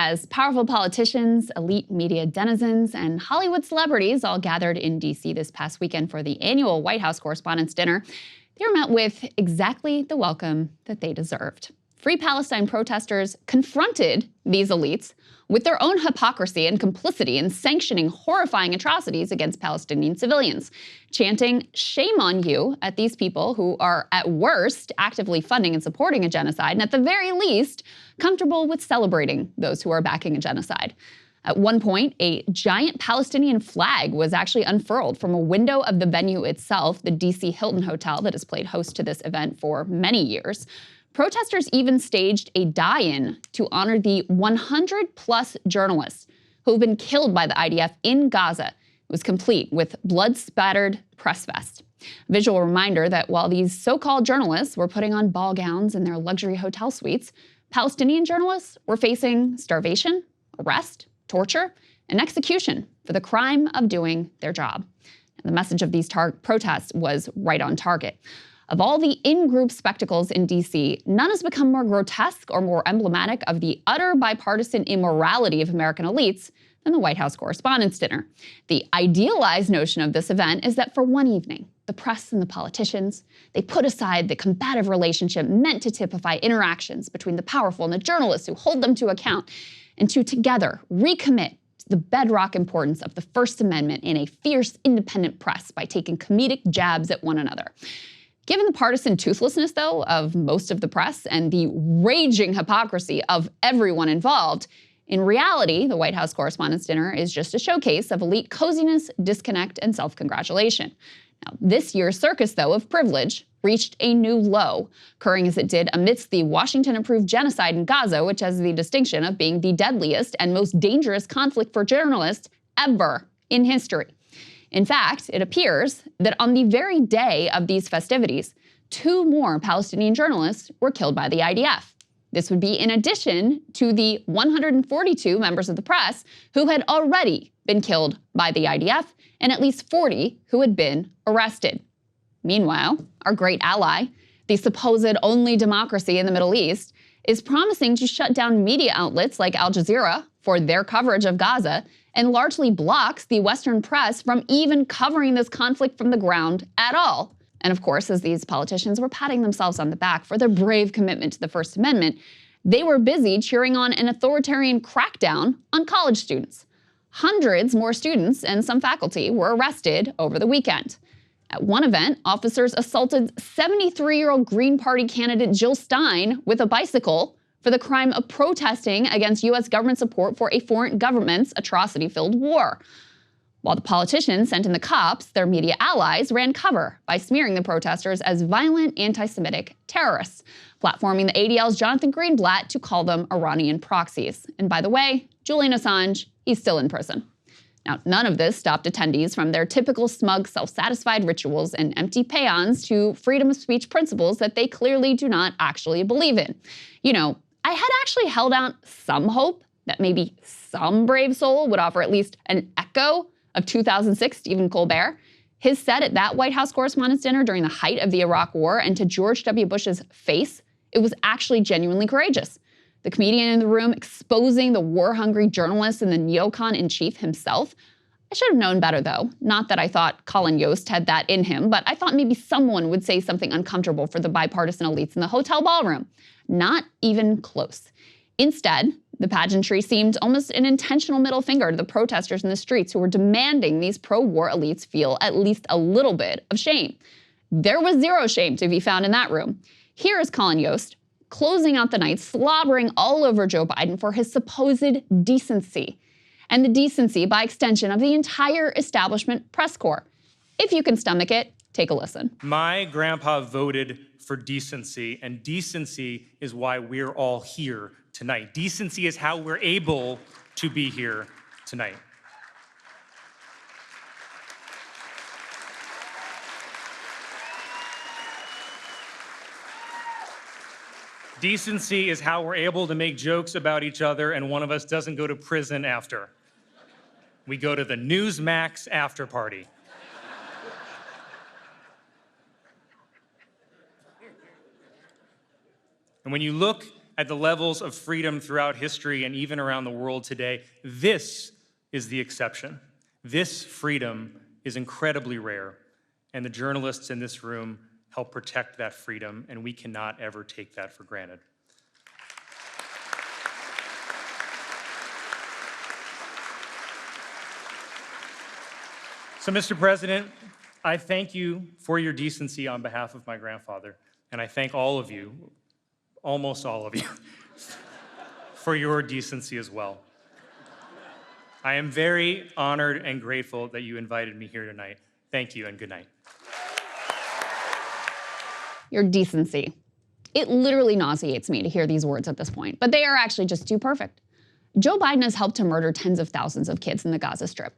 As powerful politicians, elite media denizens, and Hollywood celebrities all gathered in D.C. this past weekend for the annual White House Correspondence Dinner, they were met with exactly the welcome that they deserved. Free Palestine protesters confronted these elites with their own hypocrisy and complicity in sanctioning horrifying atrocities against Palestinian civilians, chanting "shame on you" at these people who are at worst actively funding and supporting a genocide, and at the very least comfortable with celebrating those who are backing a genocide. At one point, a giant Palestinian flag was actually unfurled from a window of the venue itself, the D.C. Hilton Hotel that has played host to this event for many years. Protesters even staged a die-in to honor the 100-plus journalists who have been killed by the IDF in Gaza. It was complete with blood-spattered press vests. A visual reminder that while these so-called journalists were putting on ball gowns in their luxury hotel suites, Palestinian journalists were facing starvation, arrest, torture, and execution for the crime of doing their job. And the message of these protests was right on target. Of all the in-group spectacles in D.C., none has become more grotesque or more emblematic of the utter bipartisan immorality of American elites than the White House Correspondence Dinner. The idealized notion of this event is that for one evening, the press and the politicians, they put aside the combative relationship meant to typify interactions between the powerful and the journalists who hold them to account, and to together recommit to the bedrock importance of the First Amendment in a fierce, independent press by taking comedic jabs at one another. Given the partisan toothlessness, though, of most of the press and the raging hypocrisy of everyone involved, in reality, the White House Correspondence Dinner is just a showcase of elite coziness, disconnect, and self-congratulation. Now, this year's circus, though, of privilege reached a new low, occurring as it did amidst the Washington-approved genocide in Gaza, which has the distinction of being the deadliest and most dangerous conflict for journalists ever in history. In fact, it appears that on the very day of these festivities, 2 more Palestinian journalists were killed by the IDF. This would be in addition to the 142 members of the press who had already been killed by the IDF, and at least 40 who had been arrested. Meanwhile, our great ally, the supposed only democracy in the Middle East, is promising to shut down media outlets like Al Jazeera for their coverage of Gaza, and largely blocks the Western press from even covering this conflict from the ground at all. And of course, as these politicians were patting themselves on the back for their brave commitment to the First Amendment, they were busy cheering on an authoritarian crackdown on college students. Hundreds more students and some faculty were arrested over the weekend. At one event, officers assaulted 73-year-old Green Party candidate Jill Stein with a bicycle for the crime of protesting against U.S. government support for a foreign government's atrocity-filled war. While the politicians sent in the cops, their media allies ran cover by smearing the protesters as violent anti-Semitic terrorists, platforming the ADL's Jonathan Greenblatt to call them Iranian proxies. And by the way, Julian Assange, he's still in prison. Now, none of this stopped attendees from their typical smug, self-satisfied rituals and empty paeans to freedom of speech principles that they clearly do not actually believe in. You know, I had actually held out some hope that maybe some brave soul would offer at least an echo of 2006 Stephen Colbert. His set at that White House Correspondence Dinner during the height of the Iraq War and to George W. Bush's face, it was actually genuinely courageous. The comedian in the room exposing the war-hungry journalist and the neocon-in-chief himself. I should have known better, though. Not that I thought Colin Jost had that in him, but I thought maybe someone would say something uncomfortable for the bipartisan elites in the hotel ballroom. Not even close. Instead, the pageantry seemed almost an intentional middle finger to the protesters in the streets who were demanding these pro-war elites feel at least a little bit of shame. There was zero shame to be found in that room. Here is Colin Jost, closing out the night, slobbering all over Joe Biden for his supposed decency, and the decency, by extension, of the entire establishment press corps. If you can stomach it, take a listen. My grandpa voted for decency, and decency is why we're all here tonight. Decency is how we're able to be here tonight. Decency is how we're able to make jokes about each other and one of us doesn't go to prison after. We go to the Newsmax after party. And when you look at the levels of freedom throughout history and even around the world today. This is the exception. This freedom is incredibly rare, and the journalists in this room help protect that freedom, and we cannot ever take that for granted. So, Mr. President, I thank you for your decency on behalf of my grandfather, and I thank all of you, almost all of you, for your decency as well. I am very honored and grateful that you invited me here tonight. Thank you and good night. Your decency. It literally nauseates me to hear these words at this point, but they are actually just too perfect. Joe Biden has helped to murder tens of thousands of kids in the Gaza Strip.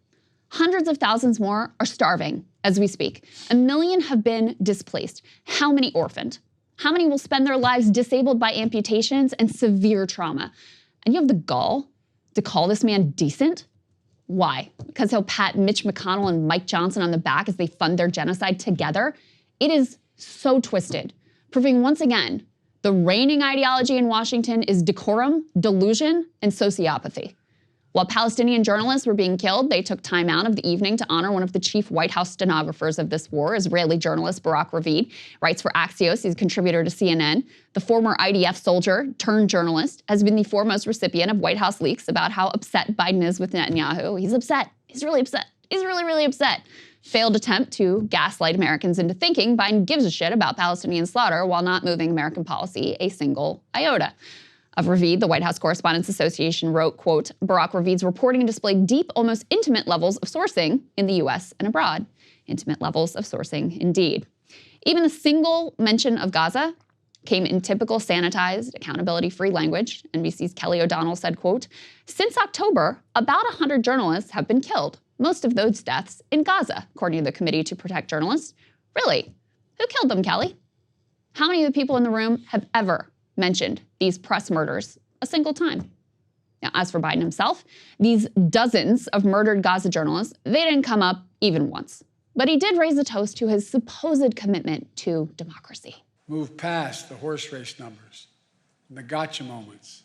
Hundreds of thousands more are starving as we speak. 1 million have been displaced. How many orphaned? How many will spend their lives disabled by amputations and severe trauma? And you have the gall to call this man decent? Why? Because he'll pat Mitch McConnell and Mike Johnson on the back as they fund their genocide together? It is so twisted, proving once again the reigning ideology in Washington is decorum, delusion, and sociopathy. While Palestinian journalists were being killed, they took time out of the evening to honor one of the chief White House stenographers of this war, Israeli journalist Barak Ravid, writes for Axios, he's a contributor to CNN. The former IDF soldier turned journalist has been the foremost recipient of White House leaks about how upset Biden is with Netanyahu. He's upset. He's really upset. He's really, really upset. Failed attempt to gaslight Americans into thinking Biden gives a shit about Palestinian slaughter while not moving American policy a single iota. Of Ravid, the White House Correspondence Association wrote, quote, Barak Ravid's reporting displayed deep, almost intimate levels of sourcing in the US and abroad. Intimate levels of sourcing, indeed. Even a single mention of Gaza came in typical sanitized, accountability-free language. NBC's Kelly O'Donnell said, quote, since October, about 100 journalists have been killed, most of those deaths in Gaza, according to the Committee to Protect Journalists. Really? Who killed them, Kelly? How many of the people in the room have ever mentioned these press murders a single time? Now, as for Biden himself, these dozens of murdered Gaza journalists, they didn't come up even once. But he did raise a toast to his supposed commitment to democracy. Move past the horse race numbers and the gotcha moments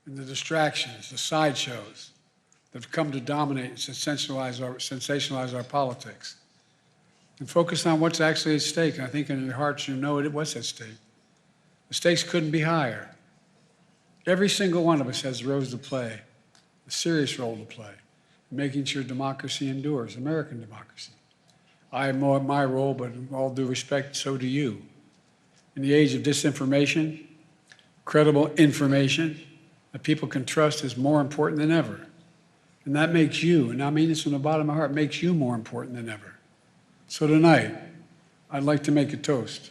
and the distractions, the sideshows that have come to dominate and sensationalize our politics. And focus on what's actually at stake. And I think in your hearts you know what's at stake. The stakes couldn't be higher. Every single one of us has a role to play, a serious role to play, in making sure democracy endures, American democracy. I have my role, but with all due respect, so do you. In the age of disinformation, credible information that people can trust is more important than ever. And that makes you, and I mean this from the bottom of my heart, makes you more important than ever. So tonight, I'd like to make a toast.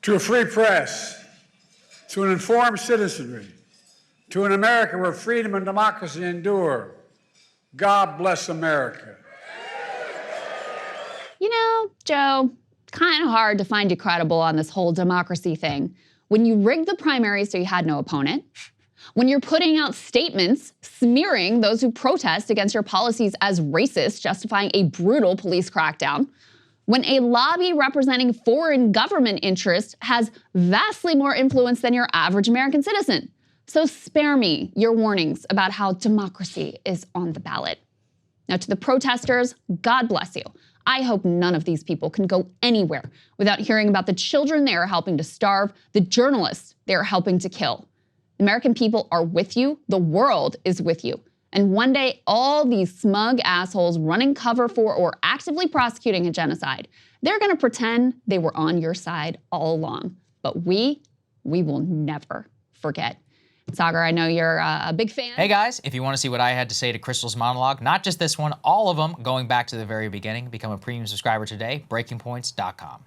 To a free press, to an informed citizenry, to an America where freedom and democracy endure. God bless America. You know, Joe, kind of hard to find you credible on this whole democracy thing. When you rigged the primaries so you had no opponent, when you're putting out statements smearing those who protest against your policies as racist, justifying a brutal police crackdown, when a lobby representing foreign government interests has vastly more influence than your average American citizen. So spare me your warnings about how democracy is on the ballot. Now, to the protesters, God bless you. I hope none of these people can go anywhere without hearing about the children they are helping to starve, the journalists they are helping to kill. The American people are with you. The world is with you. And one day, all these smug assholes running cover for or actively prosecuting a genocide, they're going to pretend they were on your side all along. But we will never forget. Saagar, I know you're a big fan. Hey guys, if you want to see what I had to say to Krystal's monologue, not just this one, all of them, going back to the very beginning, become a premium subscriber today, breakingpoints.com.